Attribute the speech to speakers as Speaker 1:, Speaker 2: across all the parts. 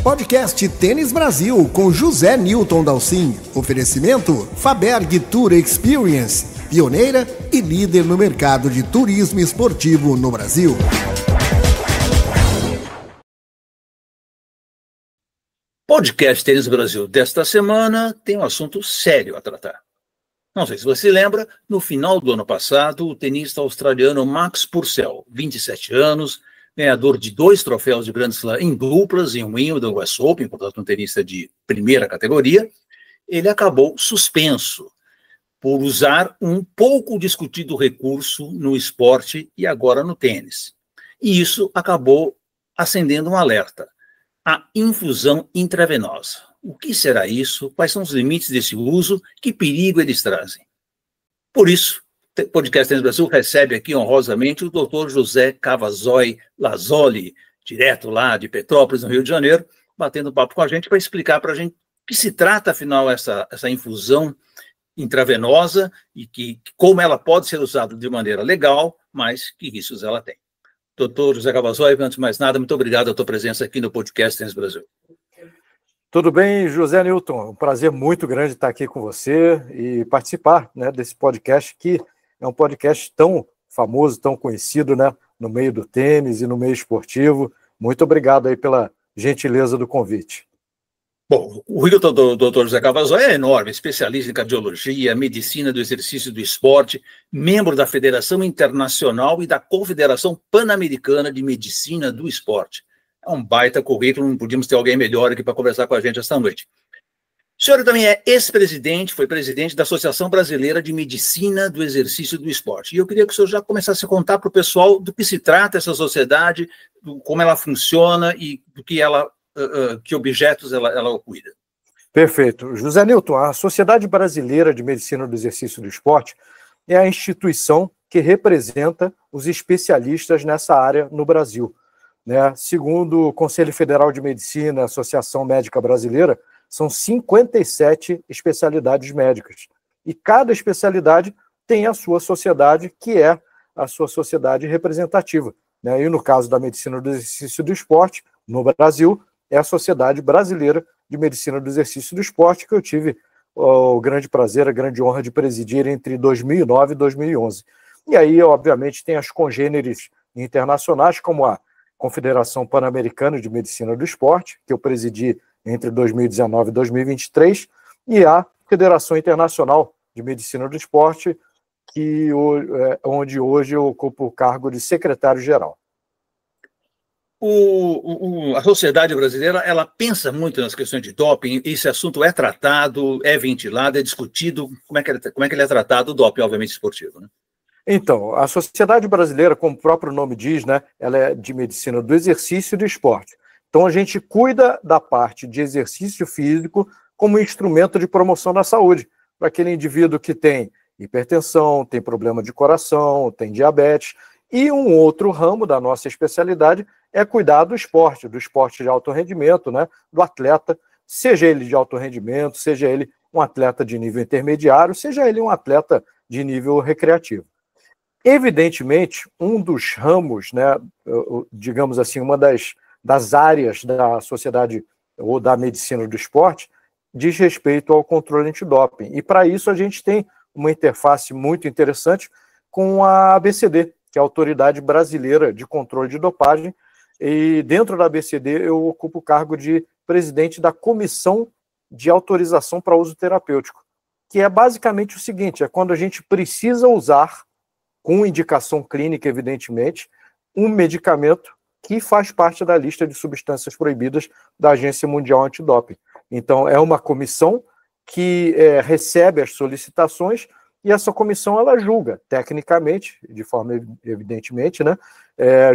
Speaker 1: Podcast Tênis Brasil com José Newton Dalcin. Oferecimento Faberg Tour Experience, pioneira e líder no mercado de turismo esportivo no Brasil.
Speaker 2: Podcast Tênis Brasil desta semana tem um assunto sério a tratar. Não sei se você lembra, no final do ano passado, o tenista australiano Max Purcell, 27 anos, ganhador de 2 troféus de Grand Slam em duplas, em Wimbledon, US Open, portanto um tenista de primeira categoria, ele acabou suspenso por usar um pouco discutido recurso no esporte e agora no tênis. E isso acabou acendendo um alerta: a infusão intravenosa. O que será isso? Quais são os limites desse uso? Que perigo eles trazem? Por isso, o Podcast Tênis Brasil recebe aqui honrosamente o Dr. José Cavazos Lazzoli, direto lá de Petrópolis, no Rio de Janeiro, batendo papo com a gente para explicar para a gente que se trata, afinal, essa infusão intravenosa e como ela pode ser usada de maneira legal, mas que riscos ela tem. Doutor José Cavazos, antes de mais nada, muito obrigado pela tua presença aqui no Podcast Tênis Brasil.
Speaker 3: Tudo bem, José Newton? Um prazer muito grande estar aqui com você e participar, né, desse podcast, que é um podcast tão famoso, tão conhecido, né, no meio do tênis e no meio esportivo. Muito obrigado aí pela gentileza do convite.
Speaker 2: Bom, o currículo do Dr. José Cavazos é enorme, especialista em cardiologia, medicina do exercício do esporte, membro da Federação Internacional e da Confederação Pan-Americana de Medicina do Esporte. É um baita currículo, não podíamos ter alguém melhor aqui para conversar com a gente esta noite. O senhor também é ex-presidente, foi presidente da Associação Brasileira de Medicina do Exercício do Esporte. E eu queria que o senhor já começasse a contar para o pessoal do que se trata essa sociedade, como ela funciona e do que que objetos ela cuida.
Speaker 3: Perfeito. José Newton, a Sociedade Brasileira de Medicina do Exercício do Esporte é a instituição que representa os especialistas nessa área no Brasil, né? Segundo o Conselho Federal de Medicina, Associação Médica Brasileira, são 57 especialidades médicas. E cada especialidade tem a sua sociedade, que é a sua sociedade representativa, né? E no caso da medicina do exercício do esporte, no Brasil, é a Sociedade Brasileira de Medicina do Exercício do Esporte, que eu tive o grande prazer, a grande honra de presidir entre 2009 e 2011. E aí, obviamente, tem as congêneres internacionais, como a Confederação Pan-Americana de Medicina do Esporte, que eu presidi entre 2019 e 2023, e a Federação Internacional de Medicina do Esporte, onde hoje eu ocupo o cargo de secretário-geral.
Speaker 2: A sociedade brasileira, ela pensa muito nas questões de doping. Esse assunto é tratado, é ventilado, é discutido. Como é que ele é tratado, o doping, obviamente, esportivo, né?
Speaker 3: Então, a Sociedade Brasileira, como o próprio nome diz, né, ela é de medicina do exercício e do esporte. Então, a gente cuida da parte de exercício físico como instrumento de promoção da saúde, para aquele indivíduo que tem hipertensão, tem problema de coração, tem diabetes. E um outro ramo da nossa especialidade é cuidar do esporte de alto rendimento, né, do atleta, seja ele de alto rendimento, seja ele um atleta de nível intermediário, seja ele um atleta de nível recreativo. Evidentemente, um dos ramos, né, digamos assim, uma das áreas da sociedade ou da medicina do esporte diz respeito ao controle antidoping. E para isso a gente tem uma interface muito interessante com a ABCD, que é a Autoridade Brasileira de Controle de Dopagem, e dentro da ABCD eu ocupo o cargo de presidente da Comissão de Autorização para Uso Terapêutico, que é basicamente o seguinte: é quando a gente precisa usar, com indicação clínica, evidentemente, um medicamento que faz parte da lista de substâncias proibidas da Agência Mundial Antidoping. Então, é uma comissão que recebe as solicitações e essa comissão ela julga, tecnicamente, de forma evidentemente, né,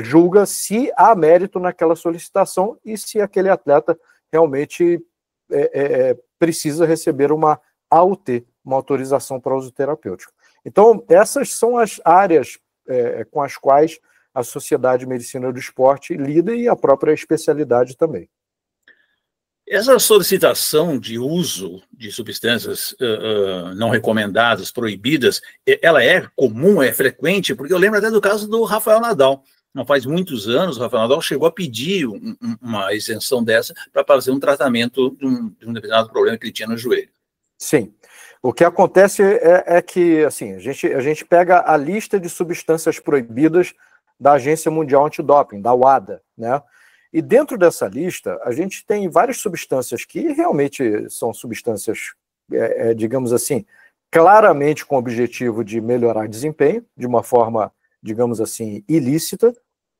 Speaker 3: julga se há mérito naquela solicitação e se aquele atleta realmente precisa receber uma AUT, uma autorização para uso terapêutico. Então, essas são as áreas com as quais a Sociedade de Medicina do Esporte lida e a própria especialidade também.
Speaker 2: Essa solicitação de uso de substâncias não recomendadas, proibidas, ela é comum, é frequente? Porque eu lembro até do caso do Rafael Nadal. não faz muitos anos, o Rafael Nadal chegou a pedir uma isenção dessa para fazer um tratamento de um determinado problema que ele tinha no joelho.
Speaker 3: Sim. O que acontece é que assim, a gente pega a lista de substâncias proibidas da Agência Mundial Antidoping, da WADA, né? E dentro dessa lista, a gente tem várias substâncias que realmente são substâncias, digamos assim, claramente com o objetivo de melhorar desempenho, de uma forma, digamos assim, ilícita,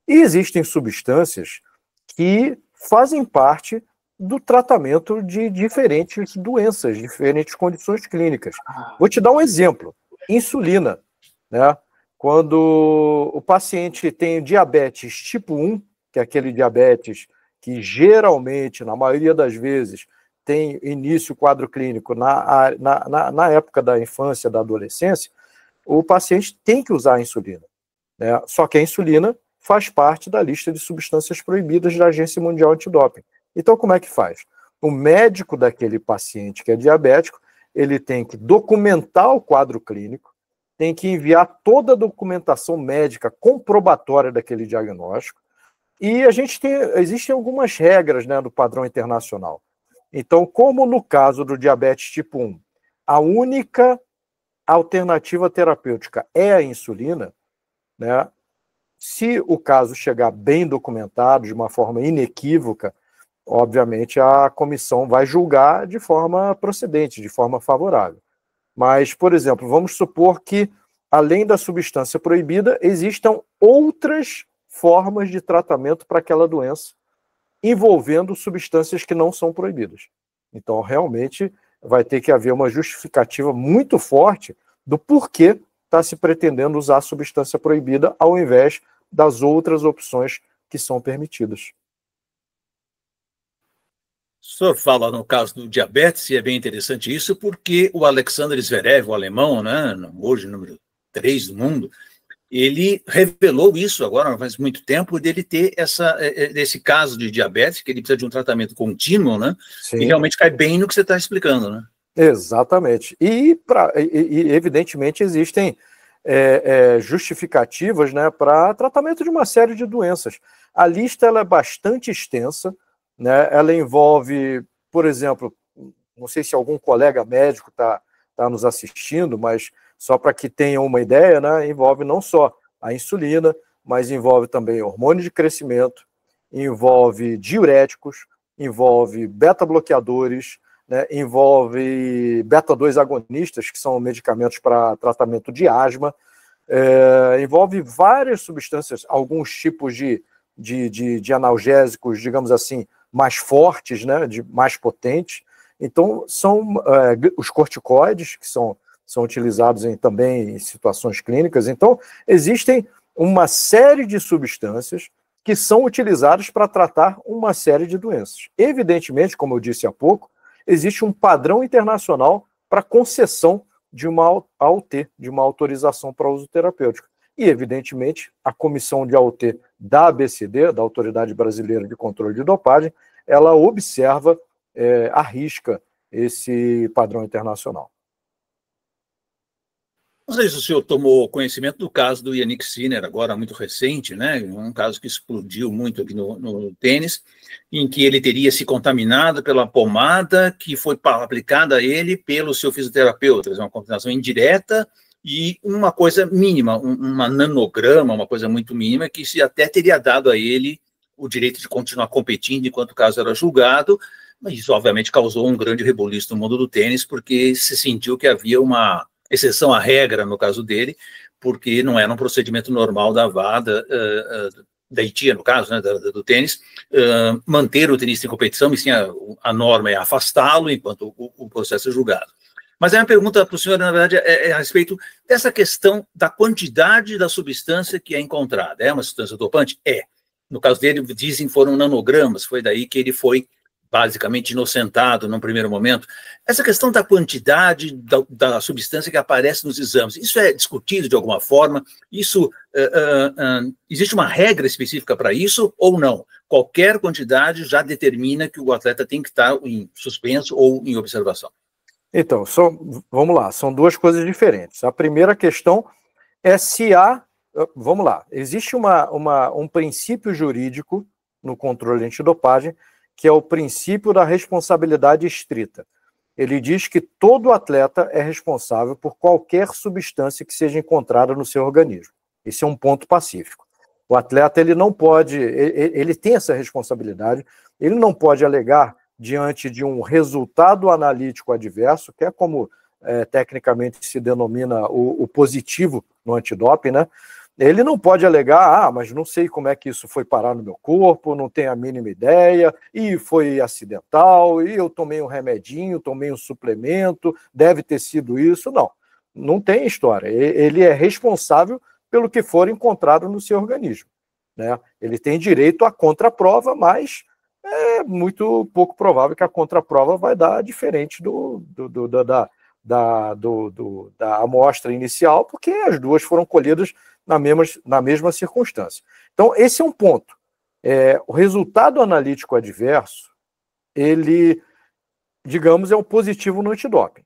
Speaker 3: e existem substâncias que fazem parte do tratamento de diferentes doenças, diferentes condições clínicas. Vou te dar um exemplo. Insulina, né? Quando o paciente tem diabetes tipo 1, que é aquele diabetes que geralmente, na maioria das vezes, tem início quadro clínico na época da infância, da adolescência, o paciente tem que usar a insulina, né? Só que a insulina faz parte da lista de substâncias proibidas da Agência Mundial Antidoping. Então, como é que faz? O médico daquele paciente que é diabético, ele tem que documentar o quadro clínico, tem que enviar toda a documentação médica comprobatória daquele diagnóstico, e existem algumas regras, né, do padrão internacional. Então, como no caso do diabetes tipo 1, a única alternativa terapêutica é a insulina, né? Se o caso chegar bem documentado, de uma forma inequívoca, obviamente a comissão vai julgar de forma procedente, de forma favorável. Mas, por exemplo, vamos supor que, além da substância proibida, existam outras formas de tratamento para aquela doença, envolvendo substâncias que não são proibidas. Então, realmente, vai ter que haver uma justificativa muito forte do porquê está se pretendendo usar a substância proibida ao invés das outras opções que são permitidas.
Speaker 2: O senhor fala no caso do diabetes, e é bem interessante isso, porque o Alexander Zverev, o alemão, né, hoje número 3 do mundo, ele revelou isso agora, não faz muito tempo, dele ter esse caso de diabetes, que ele precisa de um tratamento contínuo, né? Sim. E realmente cai bem no que você está explicando, né?
Speaker 3: Exatamente. E evidentemente, existem justificativas, né, para tratamento de uma série de doenças. A lista ela é bastante extensa, né? Ela envolve, por exemplo, não sei se algum colega médico está nos assistindo, mas só para que tenham uma ideia, né, envolve não só a insulina, mas envolve também hormônio de crescimento, envolve diuréticos, envolve beta-bloqueadores, né, envolve beta-2 agonistas, que são medicamentos para tratamento de asma, envolve várias substâncias, alguns tipos de analgésicos, digamos assim, mais fortes, né, mais potentes. Então, são os corticoides, que são utilizados também em situações clínicas. Então, existem uma série de substâncias que são utilizadas para tratar uma série de doenças. Evidentemente, como eu disse há pouco, existe um padrão internacional para concessão de uma AUT, de uma autorização para uso terapêutico. E, evidentemente, a comissão de AUT da ABCD, da Autoridade Brasileira de Controle de Dopagem, ela observa, arrisca esse padrão internacional.
Speaker 2: Não sei se o senhor tomou conhecimento do caso do Jannik Sinner, agora muito recente, né? Um caso que explodiu muito aqui no tênis, em que ele teria se contaminado pela pomada que foi aplicada a ele pelo seu fisioterapeuta, uma contaminação indireta e uma coisa mínima, uma nanograma, uma coisa muito mínima, que se até teria dado a ele o direito de continuar competindo enquanto o caso era julgado, mas isso obviamente causou um grande reboliço no mundo do tênis, porque se sentiu que havia uma exceção à regra no caso dele, porque não era um procedimento normal da WADA, da ITIA, no caso, né, do tênis, manter o tenista em competição, e sim a norma é afastá-lo enquanto o processo é julgado. Mas a minha pergunta para o senhor, na verdade, é a respeito dessa questão da quantidade da substância que é encontrada. É uma substância dopante? É. No caso dele, dizem foram nanogramas, foi daí que ele foi basicamente inocentado num primeiro momento. Essa questão da quantidade da substância que aparece nos exames, isso é discutido de alguma forma? Isso existe uma regra específica para isso ou não? Qualquer quantidade já determina que o atleta tem que estar em suspenso ou em observação.
Speaker 3: Então, vamos lá, são duas coisas diferentes. A primeira questão é se há vamos lá, existe um princípio jurídico no controle antidopagem, que é o princípio da responsabilidade estrita. Ele diz que todo atleta é responsável por qualquer substância que seja encontrada no seu organismo. Esse é um ponto pacífico. O atleta, ele não pode, ele tem essa responsabilidade, ele não pode alegar diante de um resultado analítico adverso, que é como tecnicamente se denomina o positivo no antidoping, né? Ele não pode alegar, mas não sei como é que isso foi parar no meu corpo, não tenho a mínima ideia, e foi acidental, e eu tomei um remedinho, tomei um suplemento, deve ter sido isso. Não, não tem história. Ele é responsável pelo que for encontrado no seu organismo, né? Ele tem direito à contraprova, mas é muito pouco provável que a contraprova vai dar diferente da amostra inicial, porque as duas foram colhidas na mesma circunstância. Então, esse é um ponto. O resultado analítico adverso, ele, digamos, é um positivo no antidoping.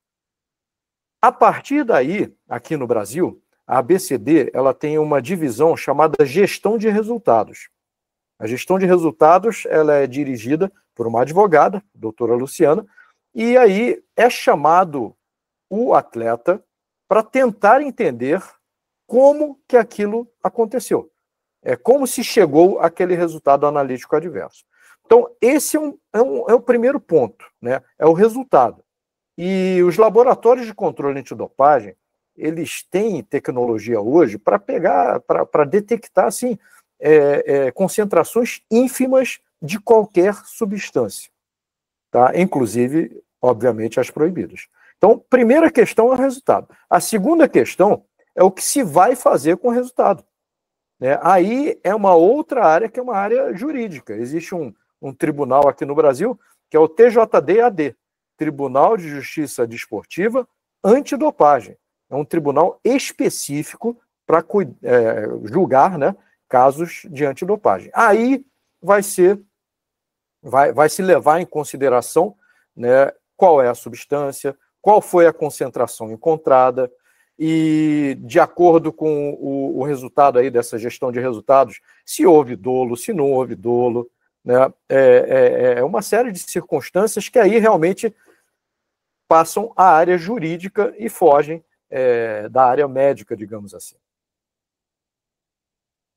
Speaker 3: A partir daí, aqui no Brasil, a ABCD ela tem uma divisão chamada gestão de resultados. A gestão de resultados ela é dirigida por uma advogada, a doutora Luciana, e aí é chamado o atleta para tentar entender como que aquilo aconteceu. Como se chegou àquele resultado analítico adverso. Então, esse é o primeiro ponto, né? É o resultado. E os laboratórios de controle antidopagem, eles têm tecnologia hoje para detectar assim, concentrações ínfimas de qualquer substância, tá? Inclusive, obviamente, as proibidas. Então, primeira questão é o resultado. A segunda questão é o que se vai fazer com o resultado, né? Aí é uma outra área que é uma área jurídica. Existe um tribunal aqui no Brasil que é o TJD-AD, Tribunal de Justiça Desportiva Antidopagem. É um tribunal específico para julgar, né, casos de antidopagem. Aí vai se levar em consideração, né, qual é a substância, qual foi a concentração encontrada, e de acordo com o resultado aí dessa gestão de resultados, se houve dolo, se não houve dolo, né? Uma série de circunstâncias que aí realmente passam à área jurídica e fogem da área médica, digamos assim.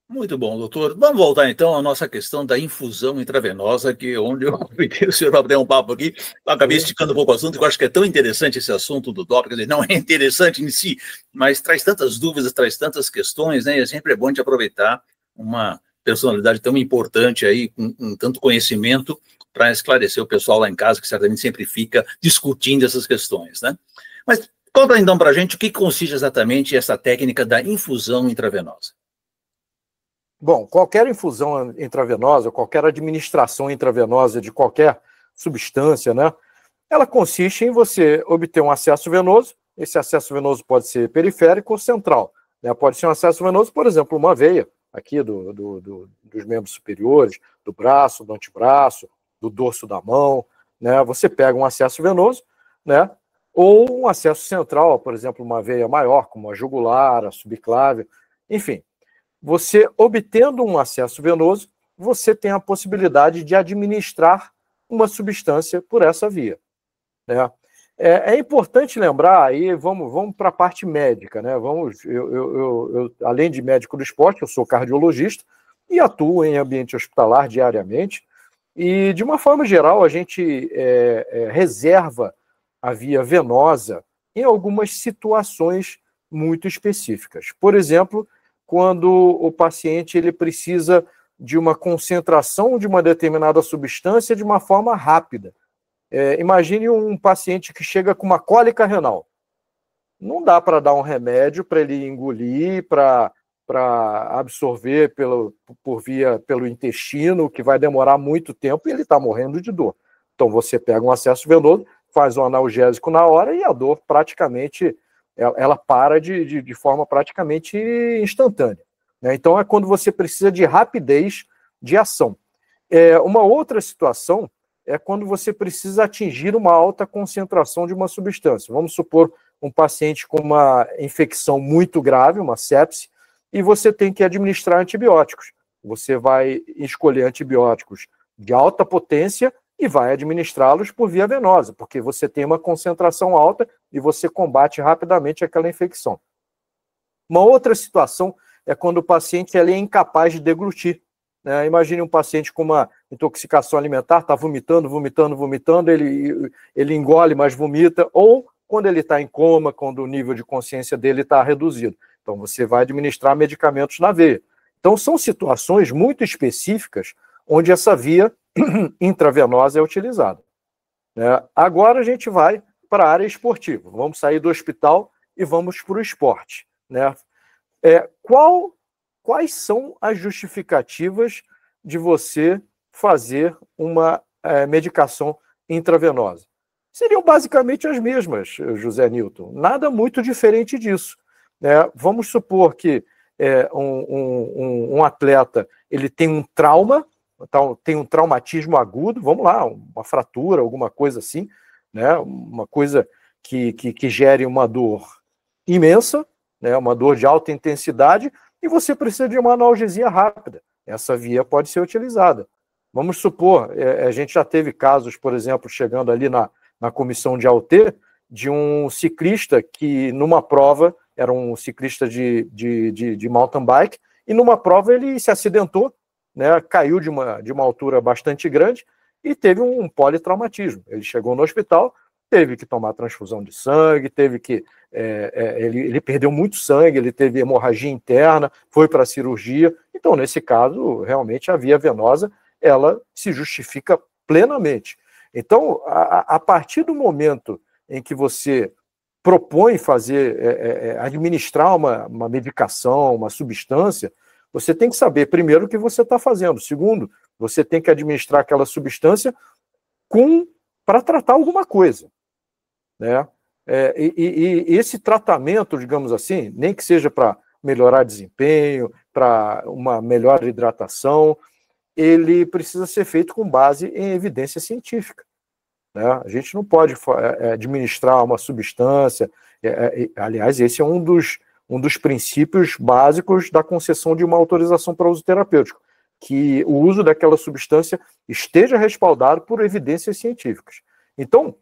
Speaker 2: Muito bom, doutor. Vamos voltar então à nossa questão da infusão intravenosa, que onde eu convidei o senhor para bater um papo aqui, acabei esticando um pouco o assunto, que eu acho que é tão interessante esse assunto do doping, quer dizer, não é interessante em si, mas traz tantas dúvidas, traz tantas questões, né? E sempre é bom de aproveitar uma personalidade tão importante aí, com tanto conhecimento, para esclarecer o pessoal lá em casa, que certamente sempre fica discutindo essas questões, né? Mas conta então para a gente o que consiste exatamente essa técnica da infusão intravenosa.
Speaker 3: Bom, qualquer infusão intravenosa, qualquer administração intravenosa de qualquer substância, né, ela consiste em você obter um acesso venoso. Esse acesso venoso pode ser periférico ou central, né? Pode ser um acesso venoso, por exemplo, uma veia aqui dos membros superiores, do braço, do antebraço, do dorso da mão, né? Você pega um acesso venoso, né, ou um acesso central, por exemplo, uma veia maior, como a jugular, a subclávia, enfim. Você, obtendo um acesso venoso, você tem a possibilidade de administrar uma substância por essa via, né? É importante lembrar, aí vamos para a parte médica, né? Eu, além de médico do esporte, eu sou cardiologista e atuo em ambiente hospitalar diariamente, e de uma forma geral a gente reserva a via venosa em algumas situações muito específicas. Por exemplo, quando o paciente ele precisa de uma concentração de uma determinada substância de uma forma rápida. Imagine um paciente que chega com uma cólica renal. Não dá para dar um remédio para ele engolir, para absorver pelo intestino, que vai demorar muito tempo e ele está morrendo de dor. Então você pega um acesso venoso, faz um analgésico na hora e a dor praticamente ela para de forma praticamente instantânea, né? Então é quando você precisa de rapidez de ação. Uma outra situação é quando você precisa atingir uma alta concentração de uma substância. Vamos supor um paciente com uma infecção muito grave, uma sepse, e você tem que administrar antibióticos. Você vai escolher antibióticos de alta potência e vai administrá-los por via venosa, porque você tem uma concentração alta e você combate rapidamente aquela infecção. Uma outra situação é quando o paciente é incapaz de deglutir. Né? Imagine um paciente com uma intoxicação alimentar, está vomitando, ele engole, mas vomita, ou quando ele está em coma, quando o nível de consciência dele está reduzido. Então, você vai administrar medicamentos na veia. Então, são situações muito específicas onde essa via intravenosa é utilizada. Agora a gente vai para a área esportiva. Vamos sair do hospital e vamos para o esporte. Quais são as justificativas de você fazer uma medicação intravenosa? Seriam basicamente as mesmas, José Nilton. Nada muito diferente disso. Vamos supor que um atleta ele tem um trauma, tem um traumatismo agudo, vamos lá, uma fratura, alguma coisa assim, né? Uma coisa que gere uma dor imensa, né? Uma dor de alta intensidade, e você precisa de uma analgesia rápida. Essa via pode ser utilizada. Vamos supor, a gente já teve casos, por exemplo, chegando ali na comissão de AUT, de um ciclista que numa prova, era um ciclista de mountain bike, e numa prova ele se acidentou, né, caiu de uma altura bastante grande e teve um politraumatismo. Ele chegou no hospital, teve que tomar transfusão de sangue, ele perdeu muito sangue, ele teve hemorragia interna, foi para a cirurgia. Então, nesse caso, realmente a via venosa ela se justifica plenamente. Então, a partir do momento em que você propõe administrar uma medicação, uma substância, você tem que saber, primeiro, o que você está fazendo. Segundo, você tem que administrar aquela substância para tratar alguma coisa. Né? E esse tratamento, digamos assim, nem que seja para melhorar desempenho, para uma melhor hidratação, ele precisa ser feito com base em evidência científica. Né? A gente não pode administrar uma substância. Aliás, esse é um dos princípios básicos da concessão de uma autorização para uso terapêutico, que o uso daquela substância esteja respaldado por evidências científicas. Então,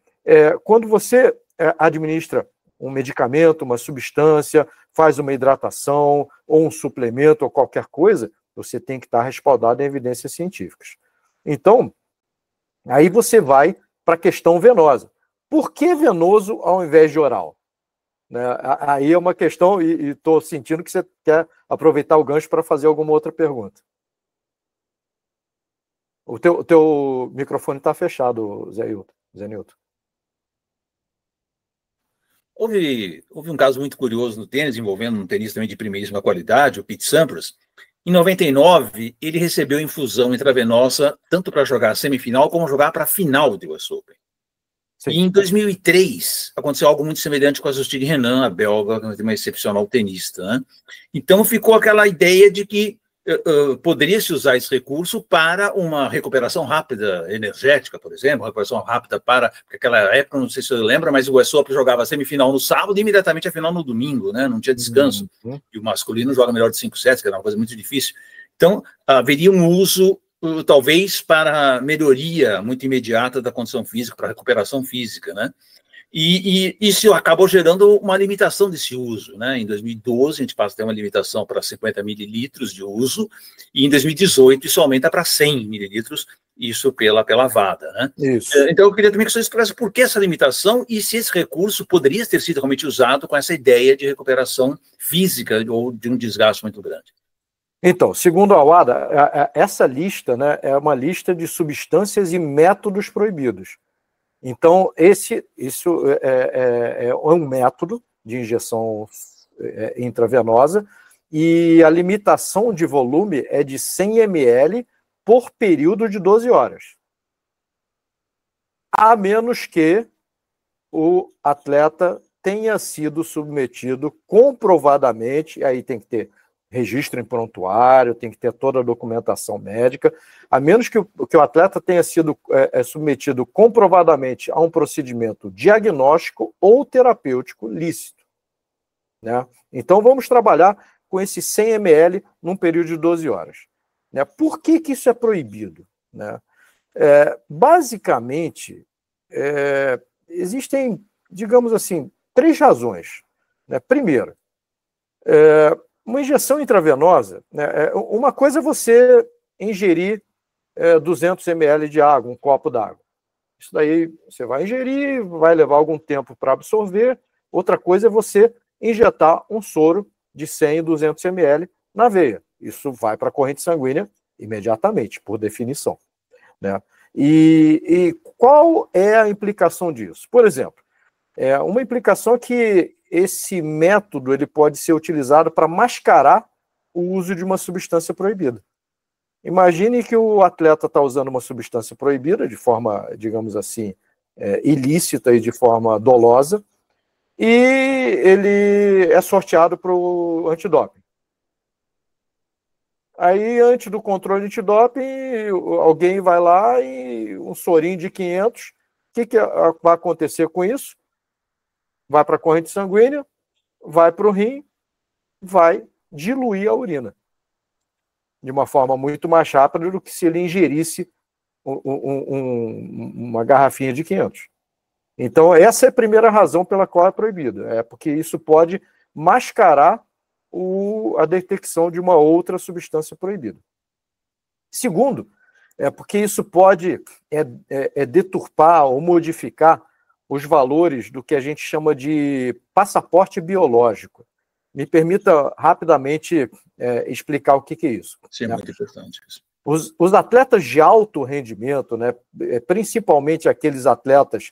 Speaker 3: quando você administra um medicamento, uma substância, faz uma hidratação, ou um suplemento, ou qualquer coisa, você tem que estar respaldado em evidências científicas. Então, aí você vai para a questão venosa. Por que venoso ao invés de oral? Né? Aí é uma questão, e estou sentindo que você quer aproveitar o gancho para fazer alguma outra pergunta. O teu microfone está fechado, Zé Nilton.
Speaker 2: Houve um caso muito curioso no tênis, envolvendo um tenista também de primeiríssima qualidade, o Pete Sampras. Em 99, ele recebeu infusão intravenosa tanto para jogar a semifinal como jogar para a final do US Open. Sim. E em 2003, aconteceu algo muito semelhante com a Justine Henin, a belga, uma excepcional tenista. Né? Então ficou aquela ideia de que poderia-se usar esse recurso para uma recuperação rápida energética, por exemplo, uma recuperação rápida porque naquela época, não sei se você lembra, mas o US Open jogava a semifinal no sábado e imediatamente a final no domingo, né? Não tinha descanso. E o masculino joga melhor de 5 sets, que era uma coisa muito difícil. Então, haveria um uso, talvez, para melhoria muito imediata da condição física, para recuperação física, né? E isso acabou gerando uma limitação desse uso, né? Em 2012, a gente passa a ter uma limitação para 50 mililitros de uso, e em 2018 isso aumenta para 100 mililitros, isso pela VADA, né? Isso. Então eu queria também que você explicasse por que essa limitação e se esse recurso poderia ter sido realmente usado com essa ideia de recuperação física ou de um desgaste muito grande.
Speaker 3: Então, segundo a WADA, essa lista, né, é uma lista de substâncias e métodos proibidos. Então, isso é um método de injeção intravenosa e a limitação de volume é de 100 ml por período de 12 horas. A menos que o atleta tenha sido submetido comprovadamente, aí tem que ter registro em prontuário, tem que ter toda a documentação médica, a menos que o atleta tenha sido submetido comprovadamente a um procedimento diagnóstico ou terapêutico lícito. Né? Então, vamos trabalhar com esse 100 ml num período de 12 horas. Né? Por que isso é proibido? Né? Basicamente, existem, digamos assim, 3 razões. Né? Primeiro, uma injeção intravenosa, né? Uma coisa é você ingerir 200 ml de água, um copo d'água. Isso daí você vai ingerir, vai levar algum tempo para absorver. Outra coisa é você injetar um soro de 100 e 200 ml na veia. Isso vai para a corrente sanguínea imediatamente, por definição. Né? E qual é a implicação disso? Por exemplo, uma implicação é que esse método ele pode ser utilizado para mascarar o uso de uma substância proibida. Imagine que o atleta está usando uma substância proibida de forma, digamos assim, ilícita e de forma dolosa, e ele é sorteado para o antidoping. Aí, antes do controle antidoping, alguém vai lá e um sorinho de 500, o que vai acontecer com isso? Vai para a corrente sanguínea, vai para o rim, vai diluir a urina de uma forma muito mais rápida do que se ele ingerisse uma garrafinha de 500. Então, essa é a primeira razão pela qual é proibido. Porque isso pode mascarar a detecção de uma outra substância proibida. Segundo, porque isso pode deturpar ou modificar os valores do que a gente chama de passaporte biológico. Me permita rapidamente explicar o que é isso.
Speaker 2: Sim, né? Muito importante isso.
Speaker 3: Os atletas de alto rendimento, né, principalmente aqueles atletas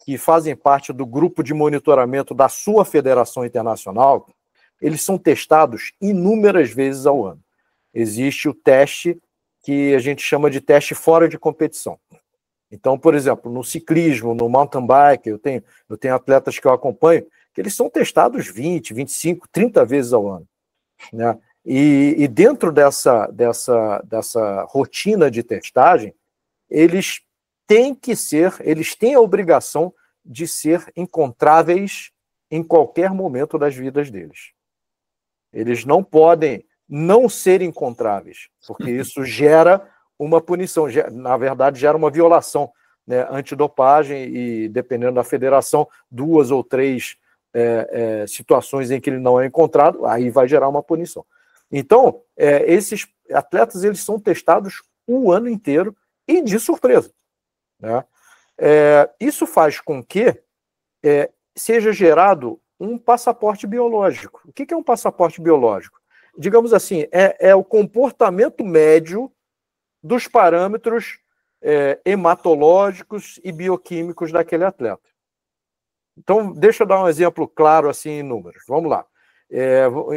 Speaker 3: que fazem parte do grupo de monitoramento da sua federação internacional, eles são testados inúmeras vezes ao ano. Existe o teste que a gente chama de teste fora de competição. Então, por exemplo, no ciclismo, no mountain bike, eu tenho atletas que eu acompanho, que eles são testados 20, 25, 30 vezes ao ano. Né? E dentro dessa rotina de testagem, eles têm a obrigação de ser encontráveis em qualquer momento das vidas deles. Eles não podem não ser encontráveis, porque isso gera uma punição, na verdade gera uma violação, né, antidopagem, e dependendo da federação, 2 ou 3 situações em que ele não é encontrado, aí vai gerar uma punição. Então, esses atletas eles são testados o ano inteiro e de surpresa. Né? Isso faz com que seja gerado um passaporte biológico. O que é um passaporte biológico? Digamos assim, é o comportamento médio dos parâmetros hematológicos e bioquímicos daquele atleta. Então, deixa eu dar um exemplo claro assim em números. Vamos lá.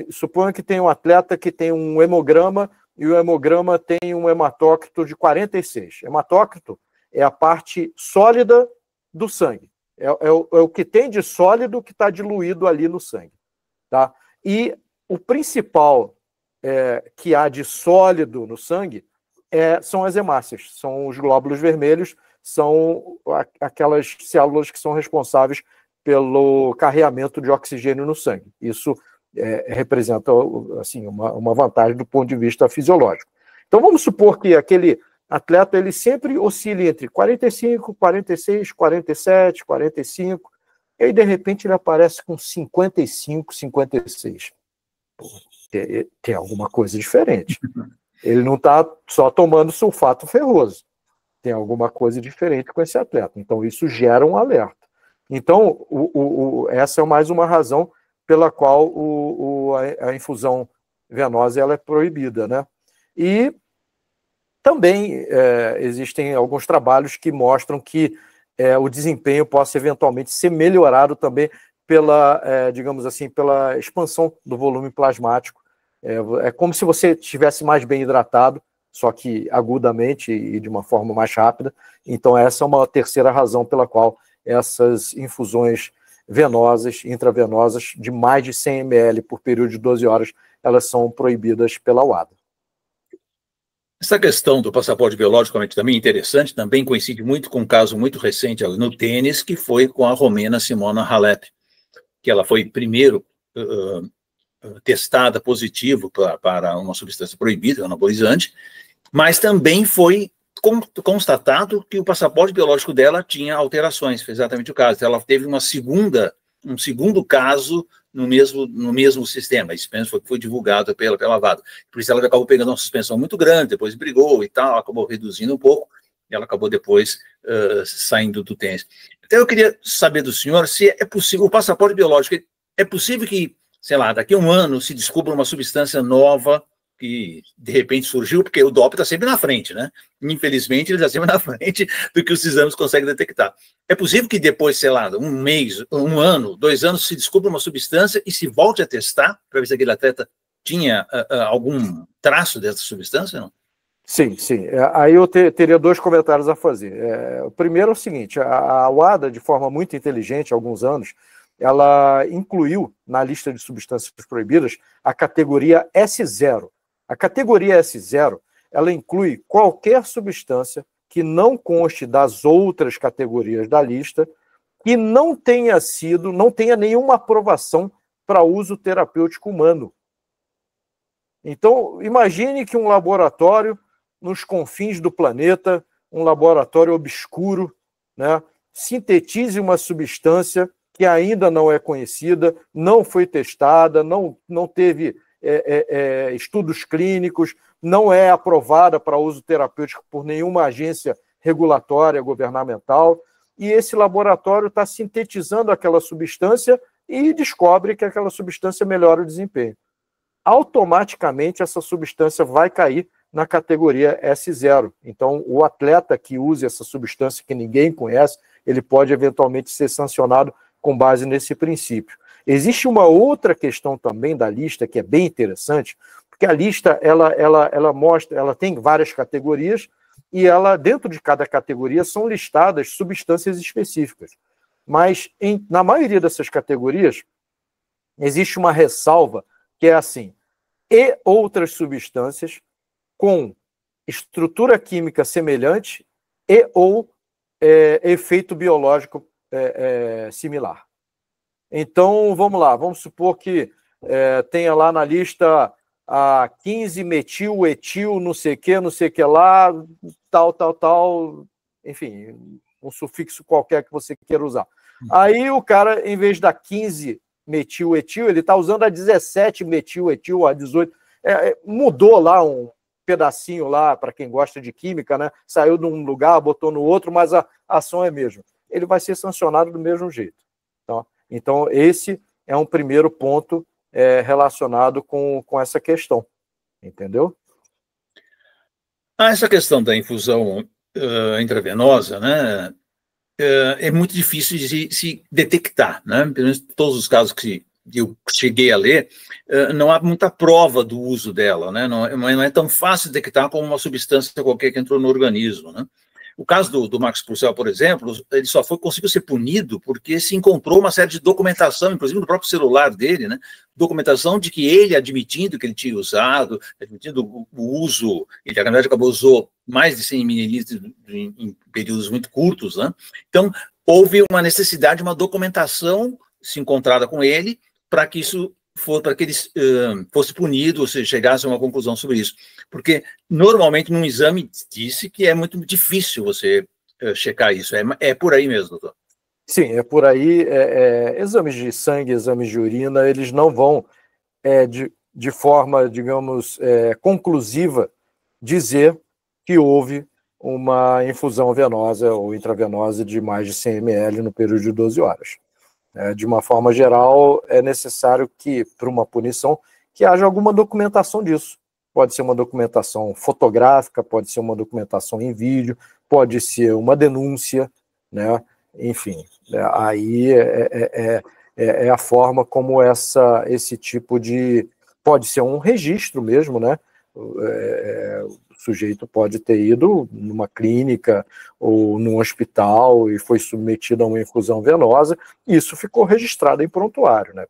Speaker 3: Suponha que tem um atleta que tem um hemograma e o hemograma tem um hematócrito de 46. Hematócrito é a parte sólida do sangue. É o que tem de sólido que está diluído ali no sangue. Tá? E o principal que há de sólido no sangue são as hemácias, são os glóbulos vermelhos, são aquelas células que são responsáveis pelo carreamento de oxigênio no sangue. Isso representa assim, uma vantagem do ponto de vista fisiológico. Então vamos supor que aquele atleta ele sempre oscila entre 45, 46, 47, 45, e aí de repente ele aparece com 55, 56. Pô, tem alguma coisa diferente. Ele não está só tomando sulfato ferroso. Tem alguma coisa diferente com esse atleta. Então isso gera um alerta. Então essa é mais uma razão pela qual a infusão venosa ela é proibida, né? E também existem alguns trabalhos que mostram que o desempenho possa eventualmente ser melhorado também digamos assim, pela expansão do volume plasmático. É como se você estivesse mais bem hidratado, só que agudamente e de uma forma mais rápida. Então essa é uma terceira razão pela qual essas infusões venosas, intravenosas, de mais de 100 ml por período de 12 horas, elas são proibidas pela UADA.
Speaker 2: Essa questão do passaporte biológico também é interessante, também coincide muito com um caso muito recente no tênis, que foi com a romena Simona Halep, que ela foi primeiro testada positivo para uma substância proibida, anabolizante, mas também foi constatado que o passaporte biológico dela tinha alterações, foi exatamente o caso. Ela teve um segundo caso no mesmo sistema. Isso mesmo foi divulgado pela VADA. Por isso ela acabou pegando uma suspensão muito grande, depois brigou e tal, acabou reduzindo um pouco, e ela acabou depois saindo do tênis. Então eu queria saber do senhor se é possível, o passaporte biológico, é possível que, sei lá, daqui a um ano se descubra uma substância nova que de repente surgiu, porque o doping está sempre na frente, né? Infelizmente, ele está sempre na frente do que os exames conseguem detectar. É possível que depois, sei lá, um mês, um ano, 2 anos, se descubra uma substância e se volte a testar para ver se aquele atleta tinha algum traço dessa substância, não?
Speaker 3: Sim, sim. Aí eu teria 2 comentários a fazer. O primeiro é o seguinte, a WADA, de forma muito inteligente, há alguns anos, ela incluiu na lista de substâncias proibidas a categoria S0. A categoria S0, ela inclui qualquer substância que não conste das outras categorias da lista e não tenha nenhuma aprovação para uso terapêutico humano. Então, imagine que um laboratório nos confins do planeta, um laboratório obscuro, né, sintetize uma substância que ainda não é conhecida, não foi testada, não teve estudos clínicos, não é aprovada para uso terapêutico por nenhuma agência regulatória governamental, e esse laboratório está sintetizando aquela substância e descobre que aquela substância melhora o desempenho. Automaticamente essa substância vai cair na categoria S0. Então, o atleta que use essa substância que ninguém conhece, ele pode eventualmente ser sancionado com base nesse princípio. Existe uma outra questão também da lista que é bem interessante, porque a lista ela mostra, ela tem várias categorias e ela, dentro de cada categoria são listadas substâncias específicas. Mas na maioria dessas categorias existe uma ressalva que é assim: e outras substâncias com estrutura química semelhante e ou efeito biológico similar. Então, vamos lá, vamos supor que tenha lá na lista a 15-metil, etil, não sei o que lá, tal, enfim, um sufixo qualquer que você queira usar. Aí o cara, em vez da 15-metil, etil, ele está usando a 17-metil, etil, a 18. Mudou lá um pedacinho lá, para quem gosta de química, né? Saiu de um lugar, botou no outro, mas a ação é a mesma. Ele vai ser sancionado do mesmo jeito. Tá? Então, esse é um primeiro ponto relacionado com essa questão. Entendeu?
Speaker 2: Essa questão da infusão intravenosa, né, é muito difícil de se detectar, né? Pelo menos todos os casos que eu cheguei a ler, não há muita prova do uso dela, né? Não é tão fácil de detectar como uma substância qualquer que entrou no organismo, né? O caso do Max Purcell, por exemplo, ele só conseguiu ser punido porque se encontrou uma série de documentação, inclusive no próprio celular dele, né? Documentação de que ele, admitindo que ele tinha usado, admitindo o uso, ele na verdade usou mais de 100 mililitros em períodos muito curtos, né? Então, houve uma necessidade, uma documentação se encontrada com ele para que isso para que ele fosse punido, ou seja, chegasse a uma conclusão sobre isso. Porque, normalmente, num exame, disse que é muito difícil você checar isso. É por aí mesmo, doutor?
Speaker 3: Sim, é por aí. Exames de sangue, exames de urina, eles não vão, de forma, digamos, conclusiva, dizer que houve uma infusão venosa ou intravenosa de mais de 100 ml no período de 12 horas. De uma forma geral, é necessário que, para uma punição, que haja alguma documentação disso. Pode ser uma documentação fotográfica, pode ser uma documentação em vídeo, pode ser uma denúncia, né? Enfim, aí é a forma como esse tipo de... Pode ser um registro mesmo, né? O sujeito pode ter ido numa clínica ou num hospital e foi submetido a uma infusão venosa, e isso ficou registrado em prontuário, né?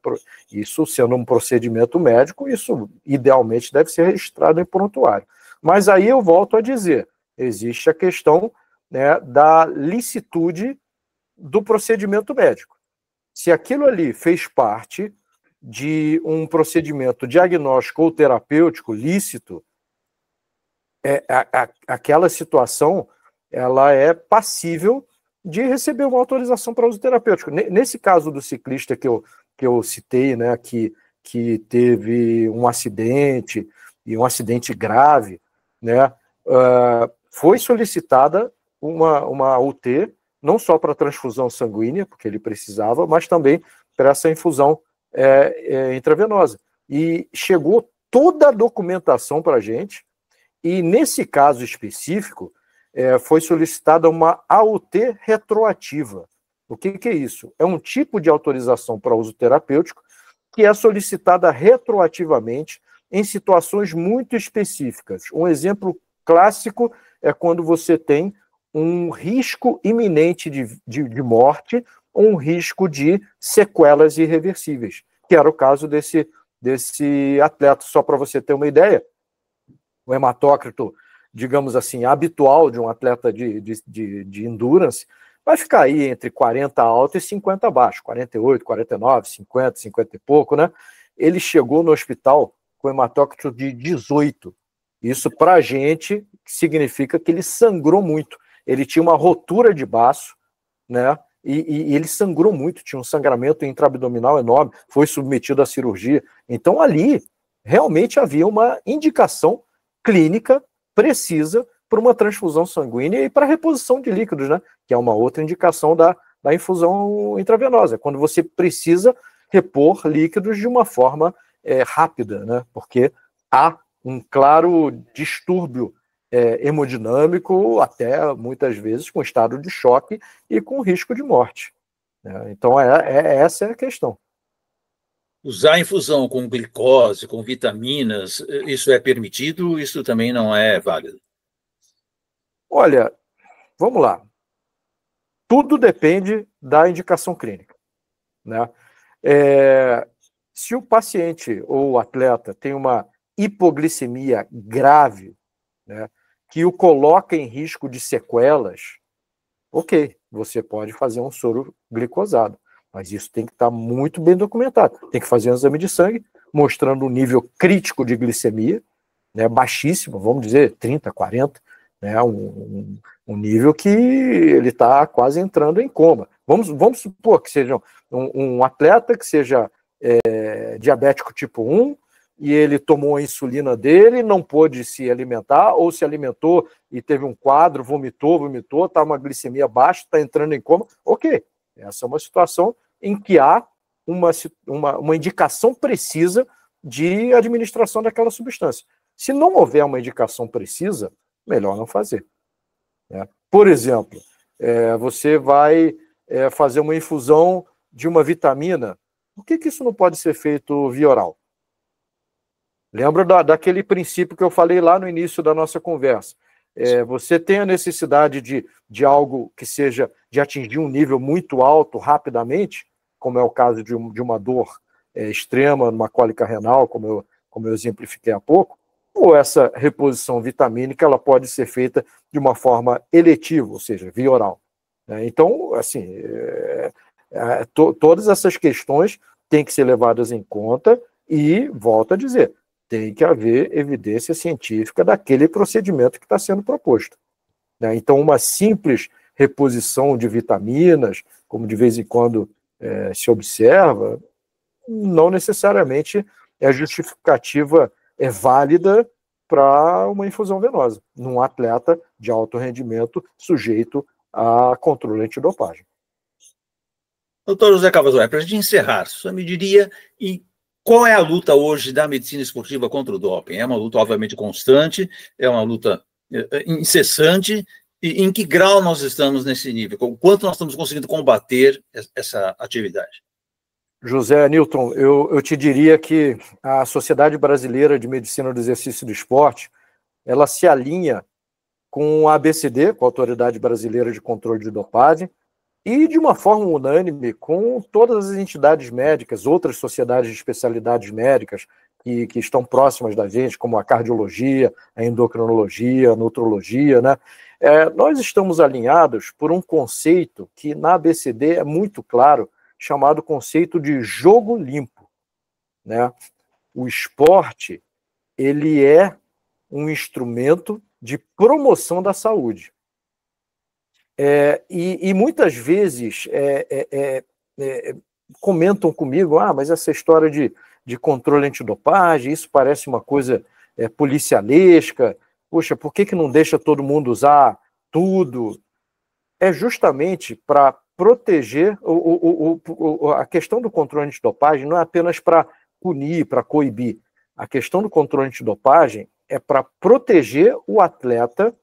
Speaker 3: Isso sendo um procedimento médico, isso idealmente deve ser registrado em prontuário. Mas aí eu volto a dizer, existe a questão, né, da licitude do procedimento médico. Se aquilo ali fez parte de um procedimento diagnóstico ou terapêutico lícito, aquela situação ela é passível de receber uma autorização para uso terapêutico. Nesse caso do ciclista que eu citei, né, que teve um acidente, e um acidente grave, né, foi solicitada uma UT, não só para transfusão sanguínea, porque ele precisava, mas também para essa infusão intravenosa. E chegou toda a documentação para a gente, e nesse caso específico, foi solicitada uma AUT retroativa. O que é isso? É um tipo de autorização para uso terapêutico que é solicitada retroativamente em situações muito específicas. Um exemplo clássico é quando você tem um risco iminente de morte ou um risco de sequelas irreversíveis, que era o caso desse atleta. Só para você ter uma ideia, o hematócrito, digamos assim, habitual de um atleta de endurance, vai ficar aí entre 40 alto e 50 baixo, 48, 49, 50, 50 e pouco, né? Ele chegou no hospital com hematócrito de 18. Isso, para a gente, significa que ele sangrou muito. Ele tinha uma rotura de baço, né? E ele sangrou muito, tinha um sangramento intraabdominal enorme, foi submetido à cirurgia. Então, ali, realmente havia uma indicação clínica precisa para uma transfusão sanguínea e para reposição de líquidos, né? Que é uma outra indicação da infusão intravenosa, quando você precisa repor líquidos de uma forma rápida, né? Porque há um claro distúrbio hemodinâmico, até muitas vezes com estado de choque e com risco de morte, né? Então, essa é a questão.
Speaker 2: Usar infusão com glicose, com vitaminas, isso é permitido? Isso também não é válido?
Speaker 3: Olha, vamos lá. Tudo depende da indicação clínica, né? Se o paciente ou o atleta tem uma hipoglicemia grave, né, que o coloca em risco de sequelas, ok, você pode fazer um soro glicosado, mas isso tem que estar muito bem documentado. Tem que fazer um exame de sangue mostrando um nível crítico de glicemia, né, baixíssimo, vamos dizer 30, 40, né, um nível que ele está quase entrando em coma. Vamos supor que seja um atleta que seja diabético tipo 1, e ele tomou a insulina dele, não pôde se alimentar, ou se alimentou e teve um quadro, vomitou, está uma glicemia baixa, está entrando em coma. Ok, essa é uma situação em que há uma indicação precisa de administração daquela substância. Se não houver uma indicação precisa, melhor não fazer, né? Por exemplo, você vai fazer uma infusão de uma vitamina. Por que isso não pode ser feito via oral? Lembra daquele princípio que eu falei lá no início da nossa conversa. Você tem a necessidade de algo que seja de atingir um nível muito alto rapidamente, como é o caso de uma dor extrema, numa cólica renal, como eu exemplifiquei há pouco, ou essa reposição vitamínica ela pode ser feita de uma forma eletiva, ou seja, via oral, né? Então, assim, todas essas questões têm que ser levadas em conta e, volto a dizer, tem que haver evidência científica daquele procedimento que está sendo proposto, né? Então, uma simples reposição de vitaminas, como de vez em quando se observa, não necessariamente é justificativa, válida para uma infusão venosa, num atleta de alto rendimento sujeito a controle antidopagem.
Speaker 2: Doutor José Cavazos, para a gente encerrar, só me diria qual é a luta hoje da medicina esportiva contra o doping? É uma luta, obviamente, constante, é uma luta incessante, e em que grau nós estamos nesse nível? O quanto nós estamos conseguindo combater essa atividade?
Speaker 3: José Newton, eu te diria que a Sociedade Brasileira de Medicina do Exercício e do Esporte, ela se alinha com a ABCD, com a Autoridade Brasileira de Controle de Dopagem, e de uma forma unânime com todas as entidades médicas, outras sociedades de especialidades médicas que estão próximas da gente, como a cardiologia, a endocrinologia, a nutrologia, né? Nós estamos alinhados por um conceito que na ABCD é muito claro, chamado conceito de jogo limpo. né? O esporte, ele é um instrumento de promoção da saúde. E muitas vezes comentam comigo, mas essa história de controle antidopagem, isso parece uma coisa policialesca, poxa, por que não deixa todo mundo usar tudo? É justamente para proteger, a questão do controle antidopagem não é apenas para punir, para coibir. A questão do controle antidopagem é para proteger o atleta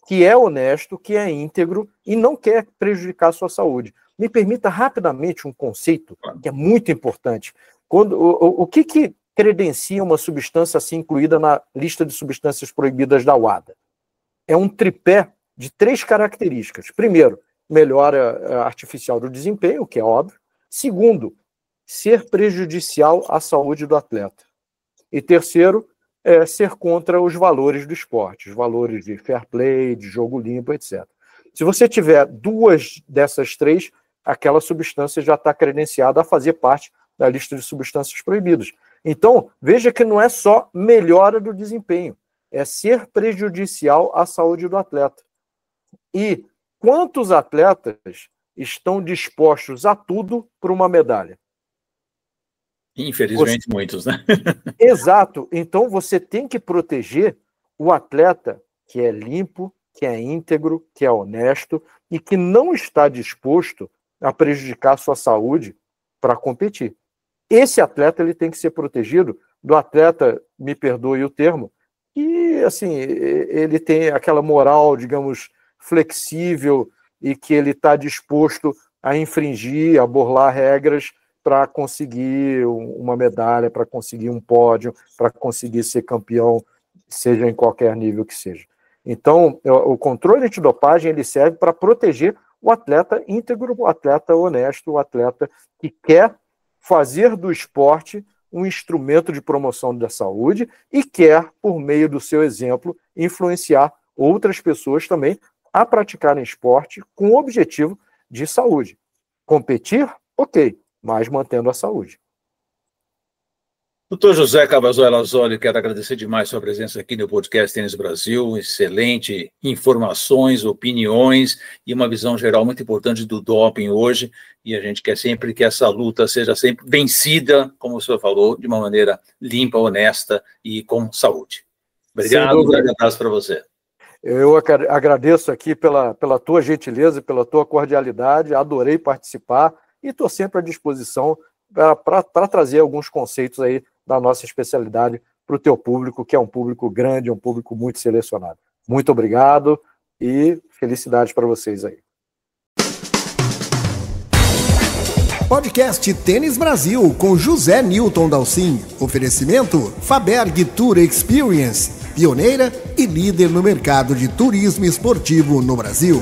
Speaker 3: que é honesto, que é íntegro e não quer prejudicar a sua saúde. Me permita rapidamente um conceito que é muito importante. O que credencia uma substância assim incluída na lista de substâncias proibidas da UADA? É um tripé de 3 características. Primeiro, melhora artificial do desempenho, que é óbvio. Segundo, ser prejudicial à saúde do atleta. E terceiro, ser contra os valores do esporte, os valores de fair play, de jogo limpo, etc. Se você tiver 2 dessas 3, aquela substância já está credenciada a fazer parte da lista de substâncias proibidas. Então, veja que não é só melhora do desempenho, é ser prejudicial à saúde do atleta. E quantos atletas estão dispostos a tudo por uma medalha?
Speaker 2: Infelizmente, muitos, né?
Speaker 3: Exato. Então, você tem que proteger o atleta que é limpo, que é íntegro, que é honesto e que não está disposto a prejudicar a sua saúde para competir. Esse atleta ele tem que ser protegido do atleta, me perdoe o termo, que assim, ele tem aquela moral, digamos, flexível e que ele está disposto a infringir, a burlar regras para conseguir uma medalha, para conseguir um pódio, para conseguir ser campeão, seja em qualquer nível que seja. Então, o controle antidopagem ele serve para proteger o atleta íntegro, o atleta honesto, o atleta que quer fazer do esporte um instrumento de promoção da saúde e quer, por meio do seu exemplo, influenciar outras pessoas também a praticarem esporte com o objetivo de saúde. Competir, ok, mas mantendo a saúde.
Speaker 2: Doutor José Cavazo Lazzoli, quero agradecer demais sua presença aqui no podcast Tênis Brasil, excelente informações, opiniões e uma visão geral muito importante do doping hoje, e a gente quer sempre que essa luta seja sempre vencida, como o senhor falou, de uma maneira limpa, honesta e com saúde. Obrigado, um grande abraço para você.
Speaker 3: Eu agradeço aqui pela tua gentileza, pela tua cordialidade, adorei participar e estou sempre à disposição para trazer alguns conceitos aí da nossa especialidade para o teu público, que é um público grande, um público muito selecionado. Muito obrigado e felicidades para vocês aí.
Speaker 1: Podcast Tênis Brasil com José Newton Dalcin. Oferecimento Faberg Tour Experience, pioneira e líder no mercado de turismo esportivo no Brasil.